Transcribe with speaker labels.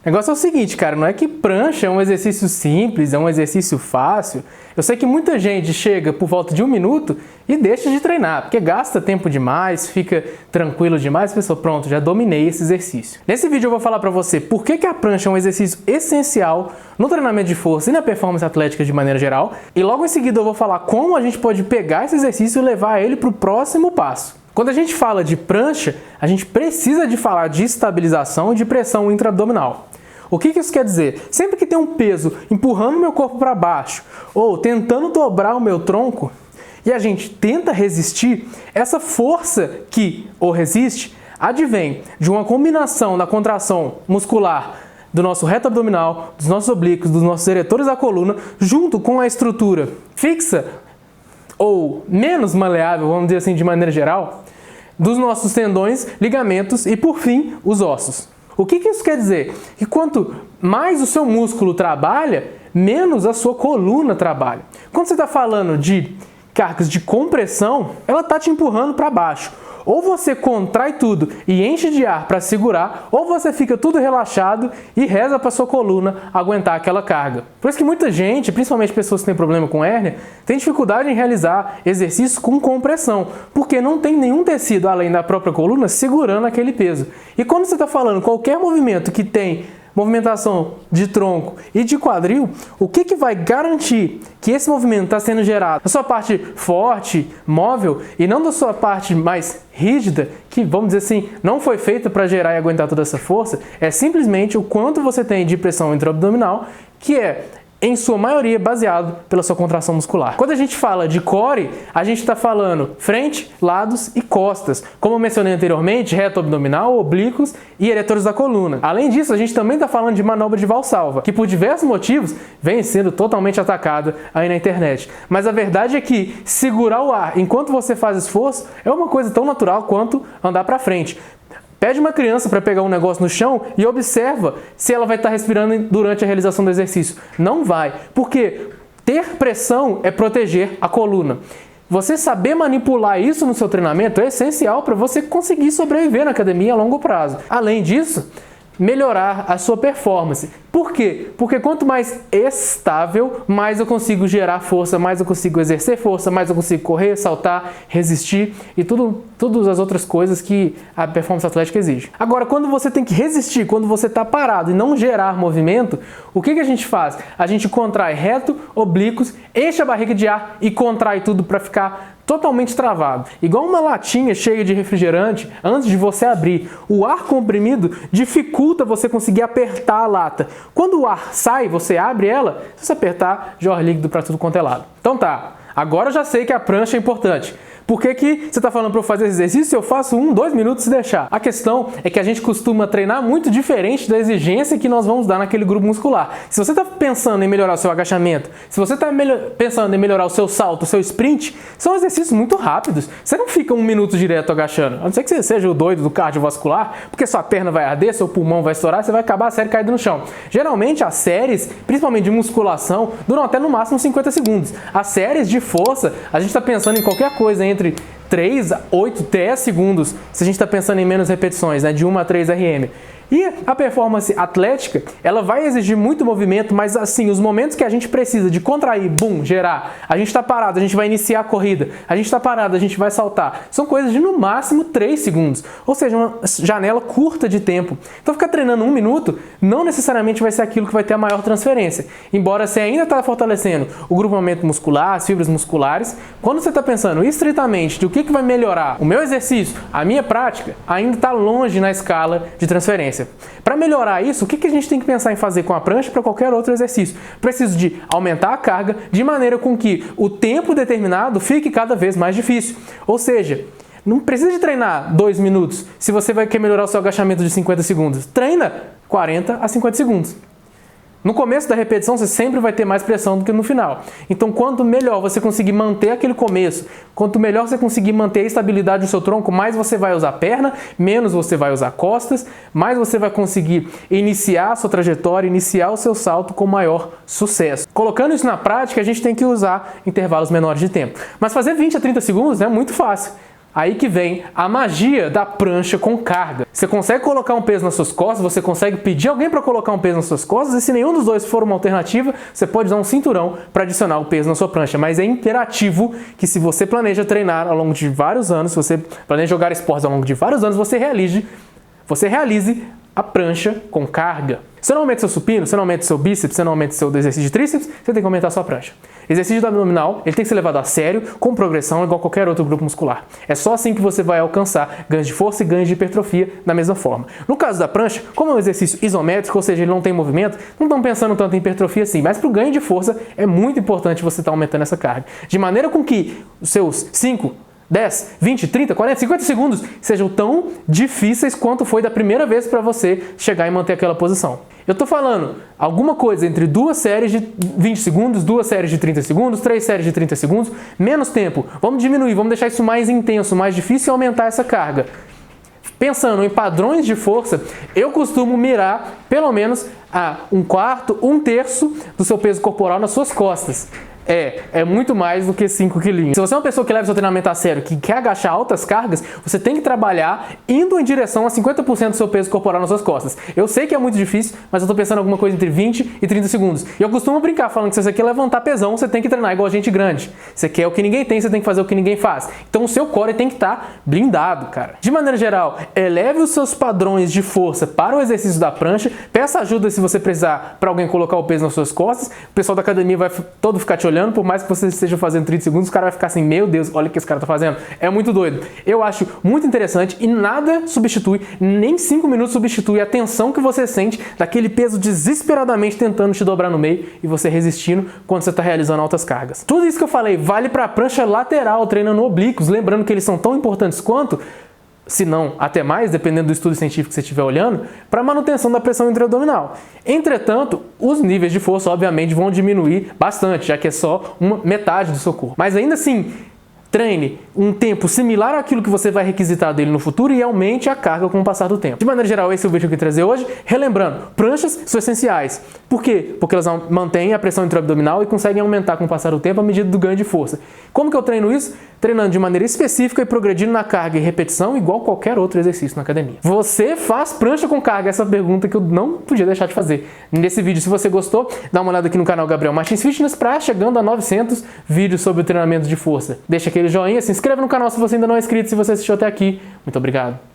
Speaker 1: O negócio é o seguinte, cara, não é que prancha é um exercício simples, é um exercício fácil. Eu sei que muita gente chega por volta de 1 minuto e deixa de treinar, porque gasta tempo demais, fica tranquilo demais, pessoal, pronto, já dominei esse exercício. Nesse vídeo eu vou falar pra você por que a prancha é um exercício essencial no treinamento de força e na performance atlética de maneira geral, e logo em seguida eu vou falar como a gente pode pegar esse exercício e levar ele pro próximo passo. Quando a gente fala de prancha, a gente precisa de falar de estabilização e de pressão intraabdominal. O que isso quer dizer? Sempre que tem um peso empurrando meu corpo para baixo ou tentando dobrar o meu tronco e a gente tenta resistir, essa força que o resiste advém de uma combinação da contração muscular do nosso reto abdominal, dos nossos oblíquos, dos nossos eretores da coluna, junto com a estrutura fixa ou menos maleável, vamos dizer assim de maneira geral, dos nossos tendões, ligamentos e, por fim, os ossos. O que isso quer dizer? Que quanto mais o seu músculo trabalha, menos a sua coluna trabalha. Quando você está falando de cargas de compressão, ela está te empurrando para baixo. Ou você contrai tudo e enche de ar para segurar, ou você fica tudo relaxado e reza para sua coluna aguentar aquela carga. Por isso que muita gente, principalmente pessoas que têm problema com hérnia, tem dificuldade em realizar exercícios com compressão, porque não tem nenhum tecido além da própria coluna segurando aquele peso. E quando você está falando qualquer movimento que tem movimentação de tronco e de quadril, o que vai garantir que esse movimento está sendo gerado da sua parte forte, móvel, e não da sua parte mais rígida, que, vamos dizer assim, não foi feita para gerar e aguentar toda essa força, é simplesmente o quanto você tem de pressão intraabdominal, que é, em sua maioria, baseado pela sua contração muscular. Quando a gente fala de core, a gente está falando frente, lados e costas. Como eu mencionei anteriormente, reto abdominal, oblíquos e eretores da coluna. Além disso, a gente também está falando de manobra de valsalva, que por diversos motivos vem sendo totalmente atacada aí na internet. Mas a verdade é que segurar o ar enquanto você faz esforço é uma coisa tão natural quanto andar para frente. Pede uma criança para pegar um negócio no chão e observa se ela vai estar respirando durante a realização do exercício. Não vai, porque ter pressão é proteger a coluna. Você saber manipular isso no seu treinamento é essencial para você conseguir sobreviver na academia a longo prazo. Além disso, melhorar a sua performance. Por quê? Porque quanto mais estável, mais eu consigo gerar força, mais eu consigo exercer força, mais eu consigo correr, saltar, resistir e todas as outras coisas que a performance atlética exige. Agora, quando você tem que resistir, quando você está parado e não gerar movimento, o que a gente faz? A gente contrai reto, oblíquos, enche a barriga de ar e contrai tudo para ficar totalmente travado. Igual uma latinha cheia de refrigerante, antes de você abrir, o ar comprimido dificulta você conseguir apertar a lata. Quando o ar sai, você abre ela, se você apertar, jorra líquido para tudo quanto é lado. Então tá, agora eu já sei que a prancha é importante. Por que você está falando para eu fazer esse exercício? Eu faço 1, 2 minutos se deixar. A questão é que a gente costuma treinar muito diferente da exigência que nós vamos dar naquele grupo muscular. Se você está pensando em melhorar o seu agachamento, se você está pensando em melhorar o seu salto, o seu sprint, são exercícios muito rápidos. Você não fica 1 minuto direto agachando. A não ser que você seja o doido do cardiovascular, porque sua perna vai arder, seu pulmão vai estourar, você vai acabar a série caído no chão. Geralmente as séries, principalmente de musculação, duram até no máximo 50 segundos. As séries de força, a gente está pensando em qualquer coisa entre 3 a 8, 10 segundos, se a gente está pensando em menos repetições, né, de 1 a 3 RM. E a performance atlética, ela vai exigir muito movimento, mas assim, os momentos que a gente precisa de contrair, bum, gerar, a gente está parado, a gente vai iniciar a corrida, a gente está parado, a gente vai saltar, são coisas de no máximo 3 segundos, ou seja, uma janela curta de tempo. Então ficar treinando 1 minuto não necessariamente vai ser aquilo que vai ter a maior transferência. Embora você ainda está fortalecendo o grupamento muscular, as fibras musculares, quando você está pensando estritamente do que vai melhorar o meu exercício, a minha prática, ainda está longe na escala de transferência. Para melhorar isso, o que a gente tem que pensar em fazer com a prancha para qualquer outro exercício? Preciso de aumentar a carga de maneira com que o tempo determinado fique cada vez mais difícil. Ou seja, não precisa de treinar 2 minutos se você quer melhorar o seu agachamento de 50 segundos. Treina 40 a 50 segundos. No começo da repetição, você sempre vai ter mais pressão do que no final. Então, quanto melhor você conseguir manter aquele começo, quanto melhor você conseguir manter a estabilidade do seu tronco, mais você vai usar a perna, menos você vai usar costas, mais você vai conseguir iniciar a sua trajetória, iniciar o seu salto com maior sucesso. Colocando isso na prática, a gente tem que usar intervalos menores de tempo. Mas fazer 20 a 30 segundos é muito fácil. Aí que vem a magia da prancha com carga. Você consegue colocar um peso nas suas costas, você consegue pedir alguém para colocar um peso nas suas costas, e se nenhum dos dois for uma alternativa, você pode usar um cinturão para adicionar o peso na sua prancha. Mas é imperativo que, se você planeja treinar ao longo de vários anos, se você planeja jogar esportes ao longo de vários anos, você realize a prancha com carga. Se não aumenta seu supino, se não aumenta seu bíceps, se não aumenta seu exercício de tríceps, você tem que aumentar a sua prancha. Exercício do abdominal, ele tem que ser levado a sério, com progressão, igual qualquer outro grupo muscular. É só assim que você vai alcançar ganhos de força e ganhos de hipertrofia da mesma forma. No caso da prancha, como é um exercício isométrico, ou seja, ele não tem movimento, não estão pensando tanto em hipertrofia assim, mas para o ganho de força é muito importante você estar aumentando essa carga. De maneira com que os seus 5, 10, 20, 30, 40, 50 segundos sejam tão difíceis quanto foi da primeira vez para você chegar e manter aquela posição. Eu estou falando alguma coisa entre 2 séries de 20 segundos, 2 séries de 30 segundos, 3 séries de 30 segundos, menos tempo. Vamos diminuir, vamos deixar isso mais intenso, mais difícil e aumentar essa carga. Pensando em padrões de força, eu costumo mirar pelo menos a 1/4, 1/3 do seu peso corporal nas suas costas. É muito mais do que 5 quilinhos. Se você é uma pessoa que leva seu treinamento a sério, que quer agachar altas cargas, você tem que trabalhar indo em direção a 50% do seu peso corporal nas suas costas. Eu sei que é muito difícil, mas eu tô pensando em alguma coisa entre 20 e 30 segundos. E eu costumo brincar falando que se você quer levantar pesão, você tem que treinar igual gente grande. Você quer o que ninguém tem, você tem que fazer o que ninguém faz. Então o seu core tem que estar blindado, cara. De maneira geral, eleve os seus padrões de força para o exercício da prancha, peça ajuda se você precisar para alguém colocar o peso nas suas costas. O pessoal da academia vai todo ficar te olhando, por mais que você esteja fazendo 30 segundos, o cara vai ficar assim, meu Deus, olha o que esse cara tá fazendo. É muito doido. Eu acho muito interessante e nada substitui, nem 5 minutos substitui a tensão que você sente daquele peso desesperadamente tentando te dobrar no meio e você resistindo quando você está realizando altas cargas. Tudo isso que eu falei vale para a prancha lateral, treinando oblíquos, lembrando que eles são tão importantes quanto, se não até mais, dependendo do estudo científico que você estiver olhando, para a manutenção da pressão intra-abdominal. Entretanto, os níveis de força, obviamente, vão diminuir bastante, já que é só uma metade do seu corpo. Mas ainda assim, treine um tempo similar àquilo que você vai requisitar dele no futuro e aumente a carga com o passar do tempo. De maneira geral, esse é o vídeo que eu queria trazer hoje. Relembrando, pranchas são essenciais. Por quê? Porque elas mantêm a pressão intra-abdominal e conseguem aumentar com o passar do tempo à medida do ganho de força. Como que eu treino isso? Treinando de maneira específica e progredindo na carga e repetição, igual qualquer outro exercício na academia. Você faz prancha com carga? Essa pergunta que eu não podia deixar de fazer. Nesse vídeo, se você gostou, dá uma olhada aqui no canal Gabriel Martins Fitness para chegando a 900 vídeos sobre o treinamento de força. Deixa aquele joinha, se inscreve no canal se você ainda não é inscrito, se você assistiu até aqui. Muito obrigado.